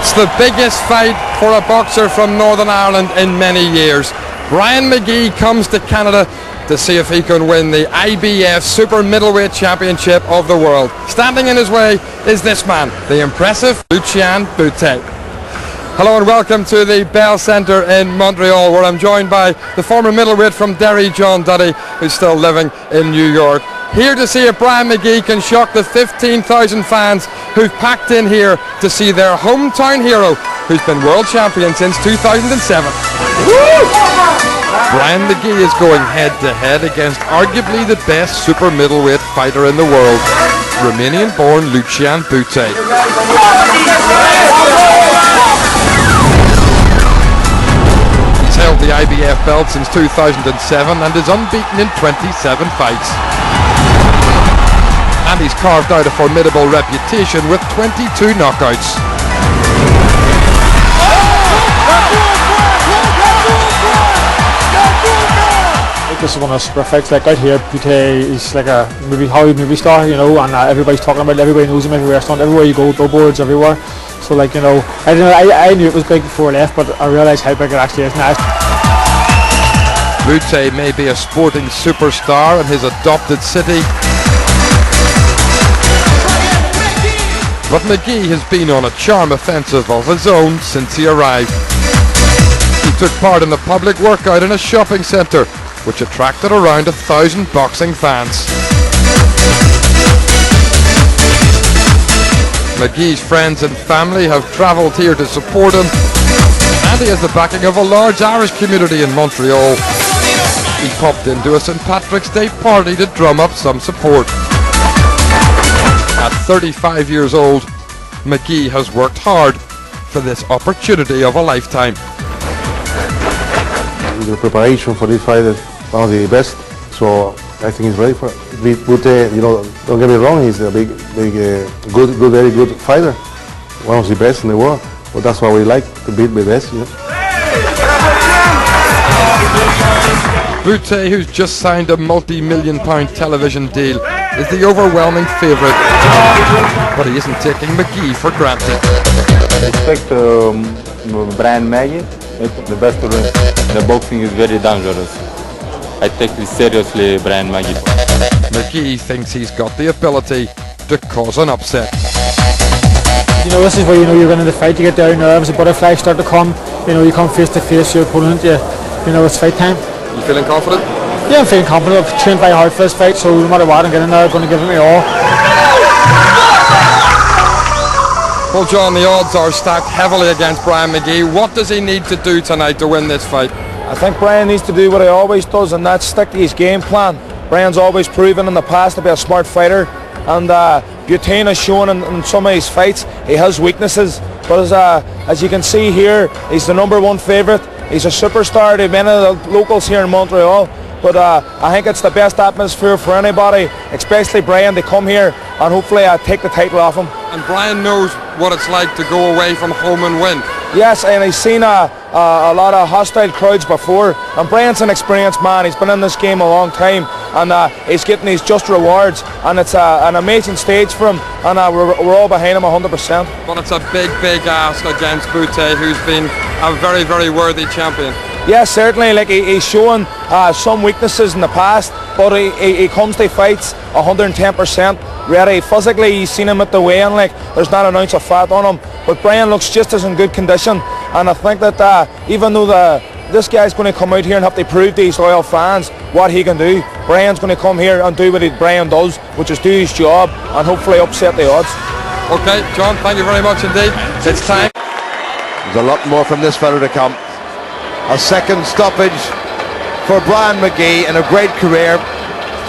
It's the biggest fight for a boxer from Northern Ireland in many years. Brian Magee comes to Canada to see if he can win the IBF Super Middleweight Championship of the world. Standing in his way is this man, the impressive Lucian Bute. Hello and welcome to the Bell Centre in Montreal, where I'm joined by the former middleweight from Derry, John Duddy, who's still living in New York. Here to see if Brian Magee can shock the 15,000 fans who've packed in here to see their hometown hero, who's been world champion since 2007. Brian Magee is going head-to-head against arguably the best super middleweight fighter in the world, Romanian-born Lucian Bute. He's held the IBF belt since 2007 and is unbeaten in 27 fights. And he's carved out a formidable reputation with 22 knockouts. This is one of the super fights. Like out here, Bute is like a Hollywood movie star, you know, and everybody's talking about it. Everybody knows him every restaurant, everywhere you go, billboards everywhere. So, like, you know, I knew it was big before I left, but I realised how big it actually is now. Bute may be a sporting superstar in his adopted city, but Magee has been on a charm offensive of his own since he arrived. He took part in a public workout in a shopping centre, which attracted around 1,000 boxing fans. Magee's friends and family have travelled here to support him, and he has the backing of a large Irish community in Montreal. He popped into a St. Patrick's Day party to drum up some support. At 35 years old, Magee has worked hard for this opportunity of a lifetime. The preparation for this fight is one of the best, so I think he's ready for it. Bute, you know, don't get me wrong, he's a very good fighter, one of the best in the world. But that's why we like to beat the best, you know. Bute, who's just signed a multi-million-pound television deal, is the overwhelming favourite, but he isn't taking Magee for granted. I respect Brian Magee, the best in the boxing is very dangerous. I take this seriously, Brian Magee. Magee thinks he's got the ability to cause an upset. You know, this is where you know you're winning the fight. You get there, nerves, the butterflies start to come. You know, you come face to face your opponent. You know, it's fight time. You feeling confident? Yeah, I'm feeling confident. I've trained very hard for this fight, so no matter what, I'm getting there, I'm going to give it my all. Well, John, the odds are stacked heavily against Brian Magee. What does he need to do tonight to win this fight? I think Brian needs to do what he always does, and that's stick to his game plan. Brian's always proven in the past to be a smart fighter, and Bute has shown in some of his fights he has weaknesses. But as you can see here, he's the #1 favourite. He's a superstar to many of the locals here in Montreal. But I think it's the best atmosphere for anybody, especially Brian, to come here and hopefully take the title off him. And Brian knows what it's like to go away from home and win. Yes, and he's seen a lot of hostile crowds before. And Brian's an experienced man. He's been in this game a long time, and he's getting his just rewards. And it's an amazing stage for him, and we're all behind him 100%. But it's a big ask against Bute, who's been a very, very worthy champion. Yes, certainly. Like he's shown some weaknesses in the past, but he comes to fights 110% ready. Physically, he's seen him at the weigh-in. Like there's not an ounce of fat on him. But Brian looks just as in good condition, and I think that even though this guy's going to come out here and have to prove to his loyal fans what he can do, Brian's going to come here and do what Brian does, which is do his job and hopefully upset the odds. Okay, John, thank you very much indeed. It's time. There's a lot more from this fellow to come. A second stoppage for Brian Magee in a great career.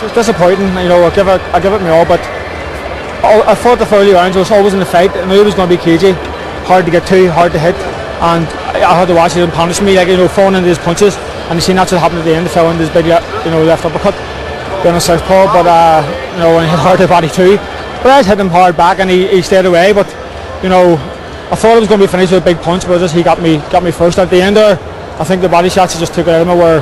It's disappointing, you know. I give it my all, but I fought the early rounds. I was always in the fight. I knew it was going to be cagey, hard to get to, hard to hit, and I had to watch it and punish me, like, you know, falling into his punches. And you seen that's what happened at the end. He fell into his big, left uppercut, being a southpaw, but you know, and he hit hard to the body too. But I was hitting him hard back, and he stayed away. But you know, I thought it was going to be finished with a big punch, but he got me first at the end there. I think the body shots just took it out of me, where,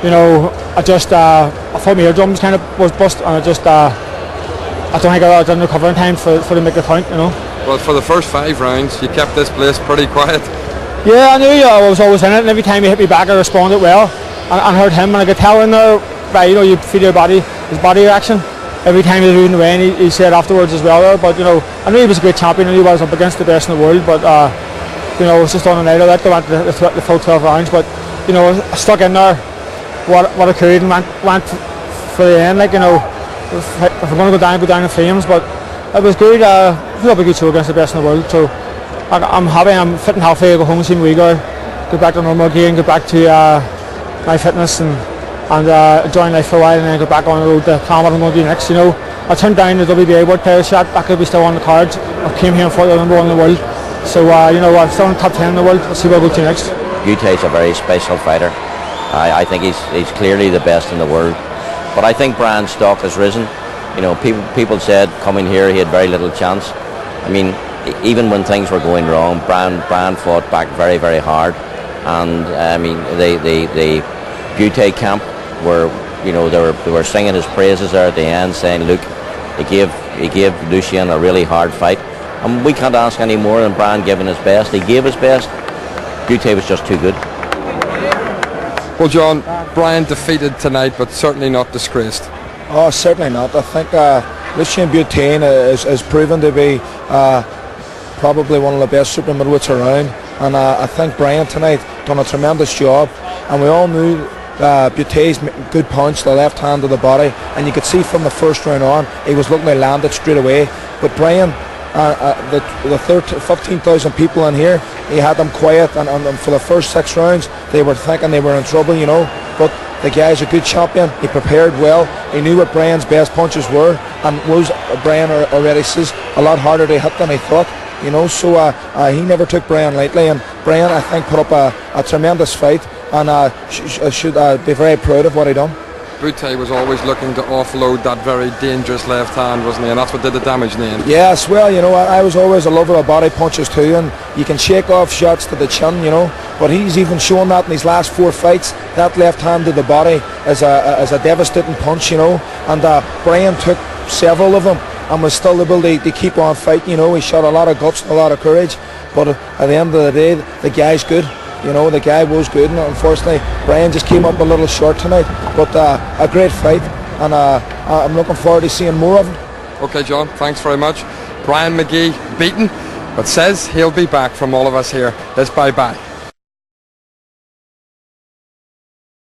you know, I thought my eardrums kind of was bust, and I don't think I didn't recover in time for to make the count, you know. Well, for the first 5 rounds, you kept this place pretty quiet. Yeah, I knew I was always in it, and every time he hit me back, I responded well, and heard him, and I could tell in there, right, you know, you feel his body reaction. Every time he was moving away, and he said afterwards as well there, but you know, I knew he was a great champion, and he was up against the best in the world, but you know, it was just on the night of that, they went the full 12 rounds, but you know, I stuck in there what I could, and went for the end, like, you know, if I'm going to go down in flames, but it was good. I put up a good show against the best in the world, so I'm happy. I'm fit and healthy. I go home and see my wee girl, get back to normal again, get back to my fitness and enjoying life for a while, and then go back on the road to plan what I'm going to do next. You know, I turned down the WBA World Title shot. That could be still on the cards. I came here and fought the number 1 in the world, so you know, I'm still in the top 10 in the world. Let's see where I go to next. Bute's a very special fighter. I think he's clearly the best in the world, but I think Brian's stock has risen. You know, people said coming here he had very little chance. I mean, even when things were going wrong, Brian fought back very, very hard, and I mean, the Bute camp were, you know, they were singing his praises there at the end, saying, look, he gave Lucian a really hard fight, and we can't ask any more than Brian giving his best. He gave his best. Bute was just too good. Well, John, Brian defeated tonight, but certainly not disgraced. Oh, certainly not. I think Lucian Bute is proven to be probably one of the best super middleweights around, and I think Brian tonight done a tremendous job, and we all knew Bute's good punch, the left hand to the body, and you could see from the first round on he was looking to land it straight away, but Brian, the 15,000 people in here, he had them quiet, and for the first 6 rounds they were thinking they were in trouble, you know, but the guy's a good champion. He prepared well. He knew what Brian's best punches were, and was Brian already says a lot harder to hit than he thought, you know, so he never took Brian lightly, and Brian, I think, put up a tremendous fight, and should be very proud of what he done. Bute was always looking to offload that very dangerous left hand, wasn't he? And that's what did the damage in the end. Yes, well, you know, I was always a lover of body punches too, and you can shake off shots to the chin, you know, but he's even shown that in his last 4 fights. That left hand to the body is a devastating punch, you know, and Brian took several of them and was still able to keep on fighting, you know. He shot a lot of guts and a lot of courage, but at the end of the day, the guy's good. You know, the guy was good, and unfortunately Brian just came up a little short tonight, but a great fight, and I'm looking forward to seeing more of him. Okay, John, thanks very much. Brian Magee beaten, but says he'll be back from all of us here. Let's bye-bye.